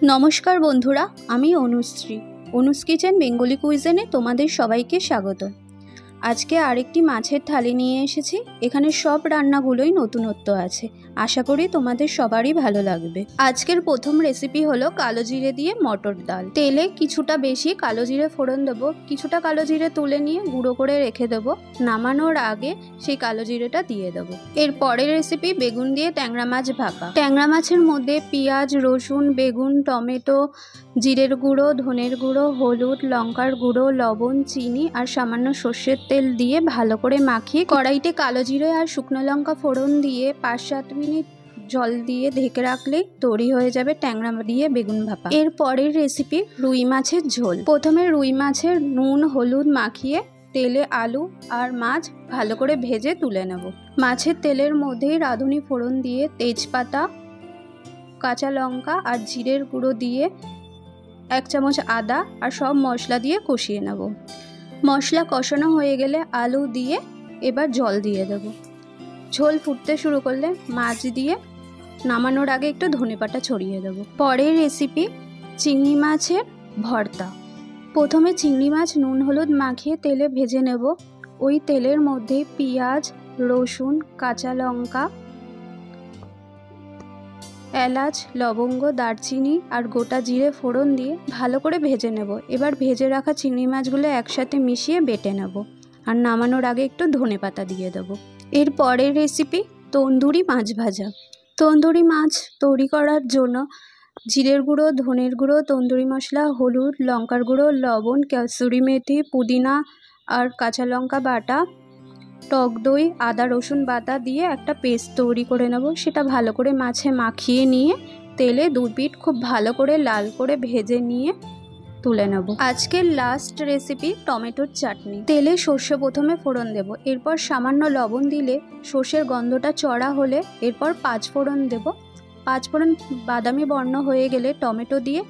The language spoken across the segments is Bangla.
নমস্কার বন্ধুরা, আমি অনুশ্রী। অনুস কিচেন বেঙ্গলি কুইজেনে তোমাদের সবাইকে স্বাগত। আজকে আরেকটি মাছের থালি নিয়ে এসেছি। এখানে সব রান্নাগুলোই নতুনত্ব আছে। আশা করি তোমাদের সবারই ভালো লাগবে। আজকের প্রথম রেসিপি হলো কালো জিরে দিয়ে মটর ডাল। তেলে কিছুটা বেশি কালো জিরে ফোড়ন দেবো, কিছুটা কালো জিরে তুলে নিয়ে গুঁড়ো করে রেখে দেবো। নামানোর আগে সেই কালো জিরেটা দিয়ে দেবো। এর পরের রেসিপি বেগুন দিয়ে ট্যাংরা মাছ ভাপা। ট্যাংরা মাছের মধ্যে পেঁয়াজ, রসুন, বেগুন, টমেটো, জিরের গুঁড়ো, ধনের গুঁড়ো, হলুদ, লঙ্কার গুঁড়ো, লবণ, চিনি আর সামান্য সর্ষের তেল দিয়ে ভালো করে মাখিয়ে কড়াইতে কালো জিরে আর শুকনো লঙ্কা ফোড়ন দিয়ে 5-7 মিনিট জল দিয়ে ঢেকে রাখলেই তৈরি হয়ে যাবে ট্যাংরা দিয়ে বেগুন ভাপা। এর পরের রেসিপি রুই মাছের ঝোল। প্রথমে রুই মাছের নুন হলুদ মাখিয়ে তেলে আলু আর মাছ ভালো করে ভেজে তুলে নেব। মাছের তেলের মধ্যেই রাঁধুনি ফোড়ন দিয়ে তেজপাতা, কাঁচা লঙ্কা আর জিরের গুঁড়ো দিয়ে 1 চামচ আদা আর সব মশলা দিয়ে কষিয়ে নেব। মশলা কষানো হয়ে গেলে আলু দিয়ে এবার জল দিয়ে দেব। ঝোল ফুটতে শুরু করলে মাছ দিয়ে নামানোর আগে একটু ধনেপাতা ছড়িয়ে দেব। পরের রেসিপি চিংড়ি মাছের ভর্তা। প্রথমে চিংড়ি মাছ নুন হলুদ মাখিয়ে তেলে ভেজে নেব। ওই তেলের মধ্যে পেঁয়াজ, রসুন, কাঁচা লঙ্কা, এলাচ, লবঙ্গ, দারচিনি আর গোটা জিরে ফোড়ন দিয়ে ভালো করে ভেজে নেব। এবার ভেজে রাখা চিংড়ি মাছগুলো একসাথে মিশিয়ে বেটে নেব আর নামানোর আগে একটু ধনেপাতা দিয়ে দেব। এর পরের রেসিপি তন্দুরি মাছ ভাজা। তন্দুরি মাছ তৈরি করার জন্য জিরের গুঁড়ো, ধনের গুঁড়ো, তন্দুরি মশলা, হলুদ, লঙ্কার গুঁড়ো, লবণ, কাসুরি মেথি, পুদিনা আর কাঁচা লঙ্কা বাটা, টক দই, আদা রসুন বাটা দিয়ে একটা পেস্ট তৈরি করে নেব। সেটা ভালো করে মাছে মাখিয়ে নিয়ে তেলে 2 পিঠ খুব ভালো করে লাল করে ভেজে নিয়ে তুলে নেব। আজকের লাস্ট রেসিপি টমেটোর চাটনি। তেলে সর্ষে প্রথমে ফোড়ন দেব, এরপর সামান্য লবণ দিলে সর্ষের গন্ধটা চড়া হলে এরপর 5 ফোড়ন দেব। 5 ফোড়ন বাদামি বর্ণ হয়ে গেলে টমেটো দিয়ে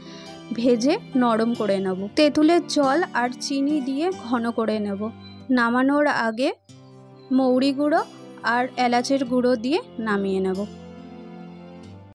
ভেজে নরম করে নেব। তেঁতুলের জল আর চিনি দিয়ে ঘন করে নেব। নামানোর আগে মৌরি গুঁড়ো আর এলাচের গুঁড়ো দিয়ে নামিয়ে নেব।